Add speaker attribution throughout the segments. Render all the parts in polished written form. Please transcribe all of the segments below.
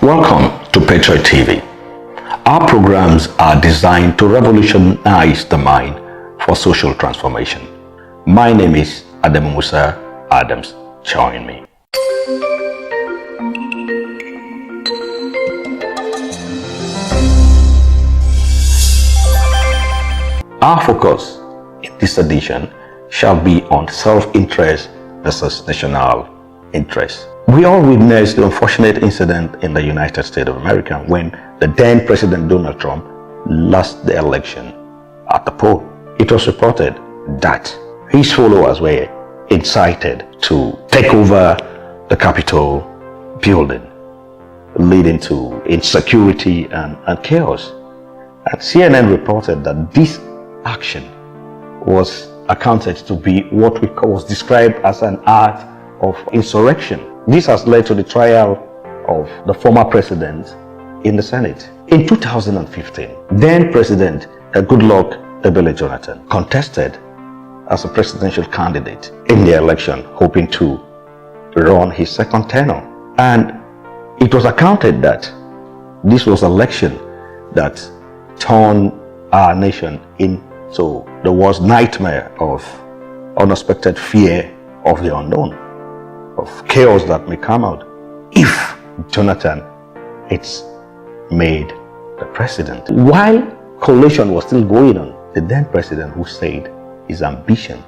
Speaker 1: Welcome to Patriot TV. Our programs are designed to revolutionize the mind for social transformation. My name is Adam Musa Adams. Join me. Our focus in this edition shall be on self-interest versus national interest. We all witnessed the unfortunate incident in the United States of America when the then President Donald Trump lost the election at the poll. It was reported that his followers were incited to take over the Capitol building, leading to insecurity and chaos. And CNN reported that this action was accounted to be what was described as an act of insurrection. This has led to the trial of the former president in the Senate. In 2015, then President Goodluck Ebele Jonathan contested as a presidential candidate in the election, hoping to run his second tenure. And it was accounted that this was an election that turned our nation into the worst nightmare of unexpected fear of the unknown, of chaos that may come out if Jonathan is made the president. While coalition was still going on, the then president who said his ambition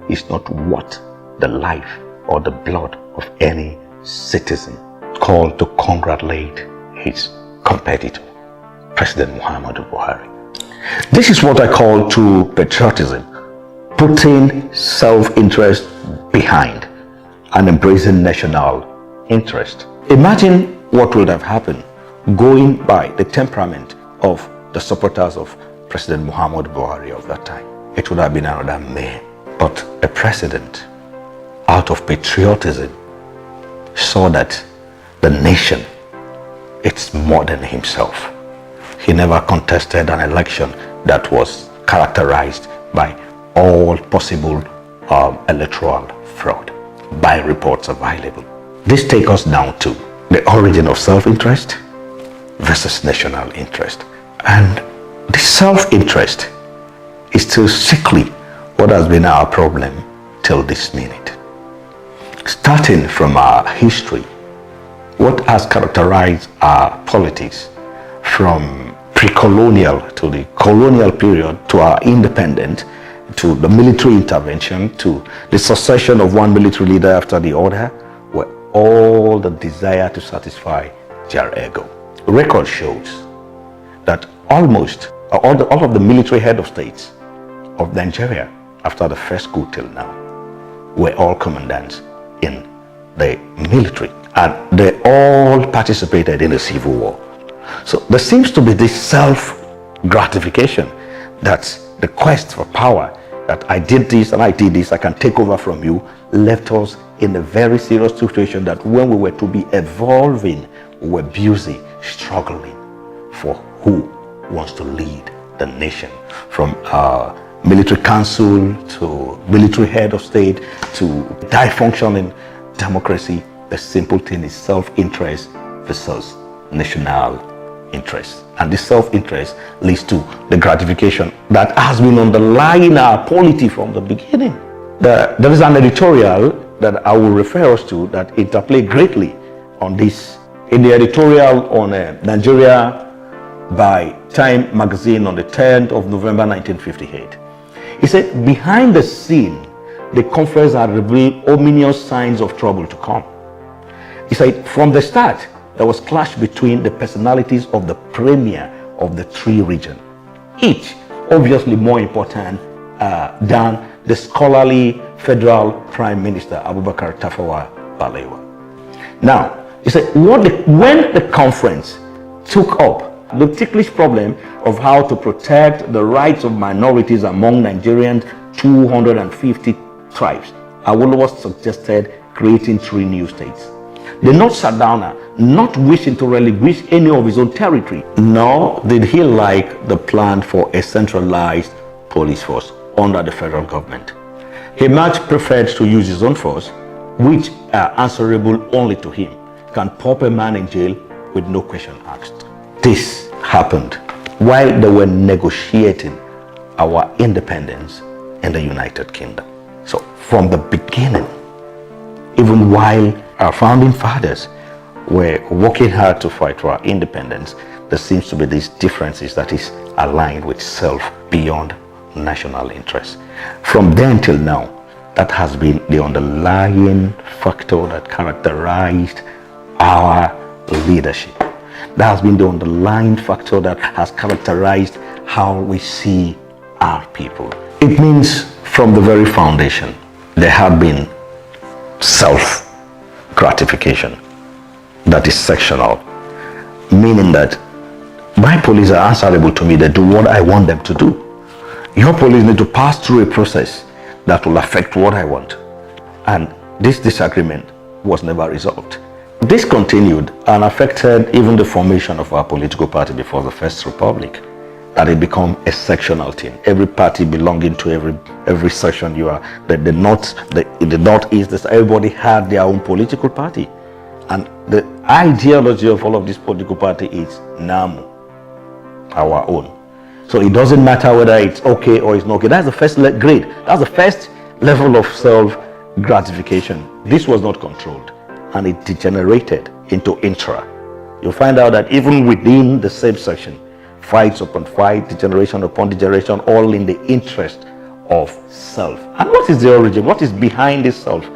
Speaker 1: is not worth the life or the blood of any citizen, called to congratulate his competitor, President Muhammadu Buhari. This is what I call true patriotism, putting self-interest behind and embracing national interest. Imagine what would have happened going by the temperament of the supporters of President Muhammadu Buhari of that time. It would have been another man. But a president, out of patriotism, saw that the nation, it's more than himself. He never contested an election that was characterized by all possible electoral fraud, by reports available. This takes us down to the origin of self-interest versus national interest. And the self-interest is still sickly what has been our problem till this minute. Starting from our history, what has characterized our politics from pre-colonial to the colonial period to our independence, to the military intervention, to the succession of one military leader after the other, were all the desire to satisfy their ego. Record shows that almost all of the military head of states of Nigeria after the first coup till now were all commandants in the military, and they all participated in the civil war. So there seems to be this self-gratification, that the quest for power, that I did this and I did this, I can take over from you, left us in a very serious situation that when we were to be evolving, we were busy struggling for who wants to lead the nation, from military council to military head of state to high-functioning democracy. The simple thing is self-interest versus national interest. And this self-interest leads to the gratification that has been underlying our polity from the beginning. There is an editorial that I will refer us to that interplayed greatly on this. In the editorial on Nigeria by Time magazine on the 10th of November 1958, he said, behind the scene, the conference had revealed ominous signs of trouble to come. He said, from the start, there was clash between the personalities of the premier of the three regions, each obviously more important than the scholarly federal prime minister Abubakar Tafawa Balewa. Now, he said, when the conference took up the ticklish problem of how to protect the rights of minorities among Nigerians' 250 tribes, Awolowo suggested creating 3 new states. The North sat down, not wishing to relinquish any of his own territory, nor did he like the plan for a centralized police force. under the federal government. He much preferred to use his own force, which are answerable only to him, can pop a man in jail with no question asked. This happened while they were negotiating our independence in the United Kingdom. So from the beginning, even while our founding fathers were working hard to fight for our independence, there seems to be these differences that is aligned with self beyond national interest. From then till now, that has been the underlying factor that characterized our leadership. That has been the underlying factor that has characterized how we see our people. It means from the very foundation, there had been self-gratification that is sectional, meaning that my police are answerable to me. They do what I want them to do. Your police need to pass through a process that will affect what I want. And this disagreement was never resolved. This continued and affected even the formation of our political party before the First Republic, that it became a sectional thing. Every party belonging to every section you are, in the Northeast, everybody had their own political party. And the ideology of all of this political party is NAMU, our own. So it doesn't matter whether it's okay or it's not okay. That's the first grade. That's the first level of self-gratification. This was not controlled, and it degenerated into intra. You'll find out that even within the same section, fights upon fight, degeneration upon degeneration, all in the interest of self. And what is the origin? What is behind this self?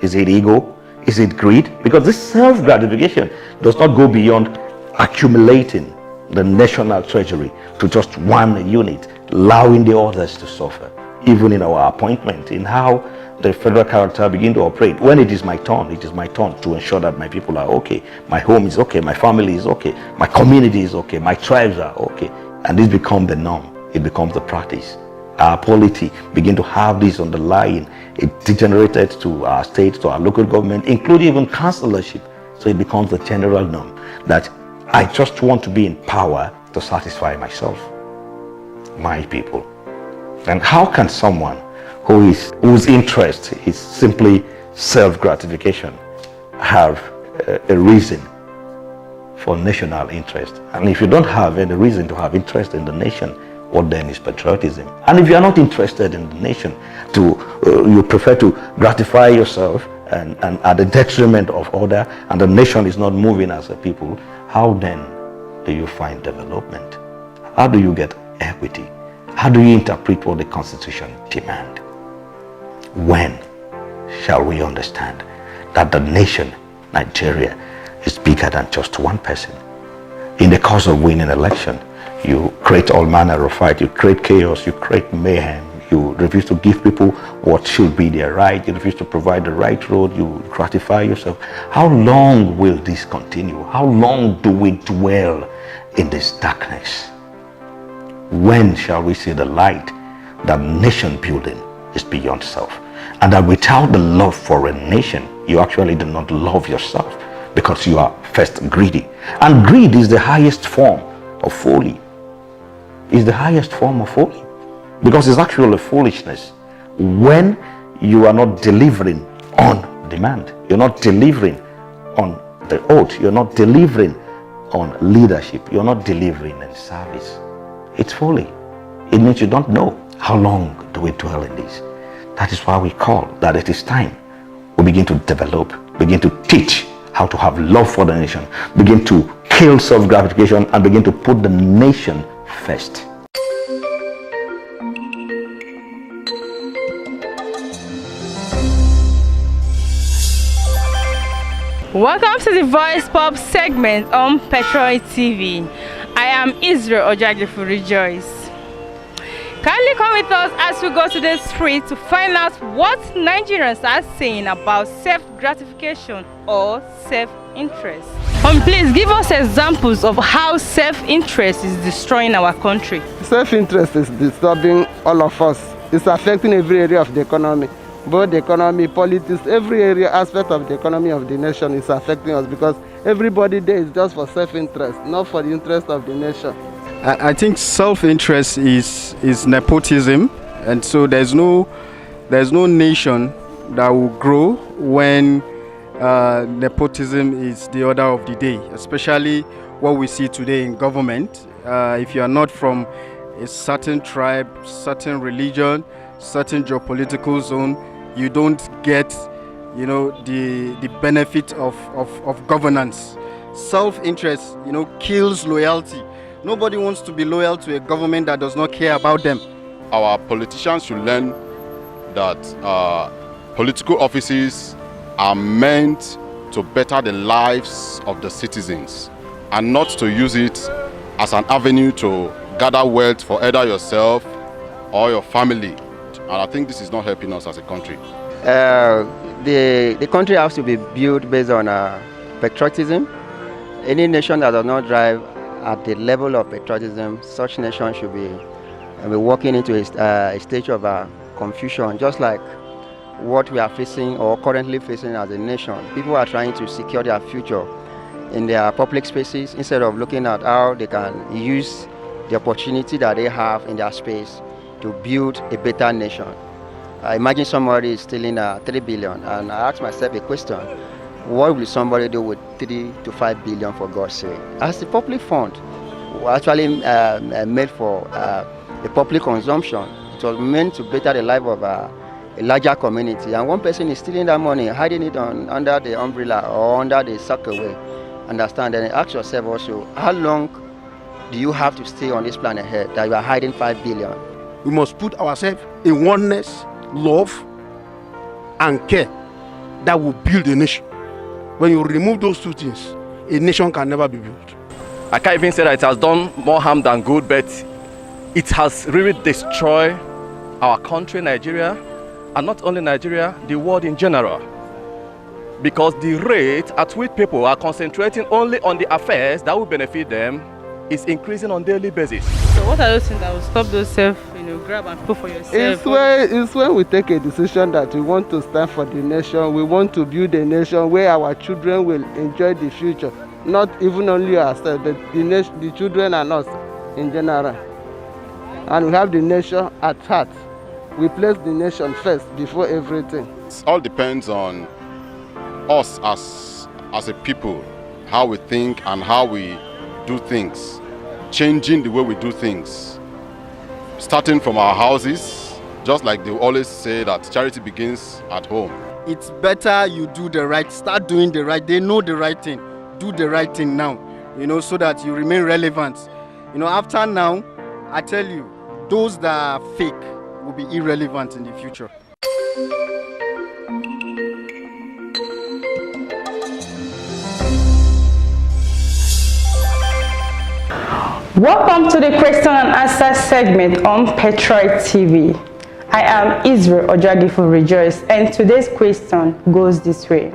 Speaker 1: Is it ego? Is it greed? Because this self-gratification does not go beyond accumulating the national treasury to just one unit, allowing the others to suffer. Even in our appointment, in how the federal character begin to operate. When it is my turn to ensure that my people are okay, my home is okay, my family is okay, my community is okay, my tribes are okay. And this becomes the norm. It becomes the practice. Our polity begin to have this underlying. It degenerated to our state, to our local government, including even councillorship. So it becomes the general norm that I just want to be in power to satisfy myself, my people. And how can someone whose interest is simply self-gratification have a reason for national interest? And if you don't have any reason to have interest in the nation, what then is patriotism? And if you are not interested in the nation, you prefer to gratify yourself and at the detriment of other, and the nation is not moving as a people, how then do you find development? How do you get equity? How do you interpret what the Constitution demands? When shall we understand that the nation, Nigeria, is bigger than just one person? In the course of winning an election, you create all manner of fight, you create chaos, you create mayhem, you refuse to give people what should be their right, you refuse to provide the right road, you gratify yourself. How long will this continue? How long do we dwell in this darkness? When shall we see the light that nation building is beyond self, and that without the love for a nation, you actually do not love yourself, because you are first greedy? And greed is the highest form of folly. Is the highest form of folly, because it's actually foolishness when you are not delivering on demand. You're not delivering on the oath. You're not delivering on leadership. You're not delivering in service. It's folly. It means you don't know. How long do we dwell in this? That is why we call that it is time we begin to develop, begin to teach how to have love for the nation, begin to kill self-gratification, and begin to put the nation first.
Speaker 2: Welcome to the Voice Pop segment on Patriot TV. I am Israel Ojagifu Rejoice. Kindly come with us as we go to the street to find out what Nigerians are saying about self-gratification or self-interest. Please give us examples of how self-interest is destroying our country.
Speaker 3: Self-interest is disturbing all of us. It's affecting every area of the economy. Both the economy, politics, every area, aspect of the economy of the nation is affecting us, because everybody there is just for self-interest, not for the interest of the nation.
Speaker 4: I think self-interest is nepotism. And so there's no nation that will grow when nepotism is the order of the day, especially what we see today in government. If you are not from a certain tribe, certain religion, certain geopolitical zone, you don't get, the benefit of governance. Self-interest, kills loyalty. Nobody wants to be loyal to a government that does not care about them.
Speaker 5: Our politicians should learn that political offices are meant to better the lives of the citizens and not to use it as an avenue to gather wealth for either yourself or your family. And I think this is not helping us as a country.
Speaker 6: The country has to be built based on patriotism. Any nation that does not drive at the level of patriotism, such nation should be walking into a stage of confusion, just like what we are facing or currently facing as a nation. People are trying to secure their future in their public spaces instead of looking at how they can use the opportunity that they have in their space to build a better nation. Imagine somebody is stealing 3 billion, and I ask myself a question: what will somebody do with 3 to 5 billion, for God's sake? As the public fund was actually made for the public consumption, it was meant to better the life of a larger community, and one person is stealing that money, hiding it under the umbrella or under the sockaway. Understand? And ask yourself also, how long do you have to stay on this planet here that you are hiding 5 billion?
Speaker 7: We must put ourselves in oneness, love, and care that will build a nation. When you remove those two things, a nation can never be built.
Speaker 8: I can't even say that it has done more harm than good, but it has really destroyed our country, Nigeria, and not only Nigeria, the world in general. Because the rate at which people are concentrating only on the affairs that will benefit them is increasing on a daily basis.
Speaker 2: So what are those things that will stop those grab and put for yourself?
Speaker 3: It's when we take a decision that we want to stand for the nation, we want to build a nation where our children will enjoy the future. Not even only ourselves, but the children and us in general. And we have the nation at heart. We place the nation first before everything.
Speaker 5: It all depends on us as a people, how we think and how we do things, changing the way we do things, starting from our houses, just like they always say that charity begins at home.
Speaker 4: It's better you do the right, start doing the right. They know the right thing. Do the right thing now, so that you remain relevant. After now, I tell you, those that are fake will be irrelevant in the future.
Speaker 2: Welcome to the question and answer segment on Patriot TV. I am Israel Ojagifu Rejoice, and today's question goes this way.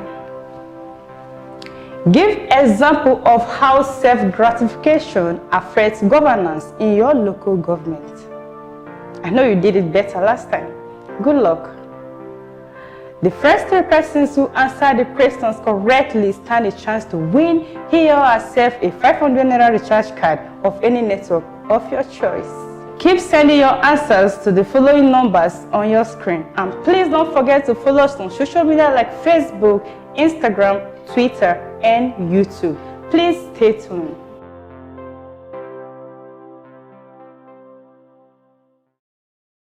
Speaker 2: Give example of how self-gratification affects governance in your local government. I know you did it better last time. Good luck. The first 3 persons who answer the questions correctly stand a chance to win he or herself a 500 naira recharge card of any network of your choice. Keep sending your answers to the following numbers on your screen, and please don't forget to follow us on social media like Facebook, Instagram, Twitter, and YouTube. Please stay tuned.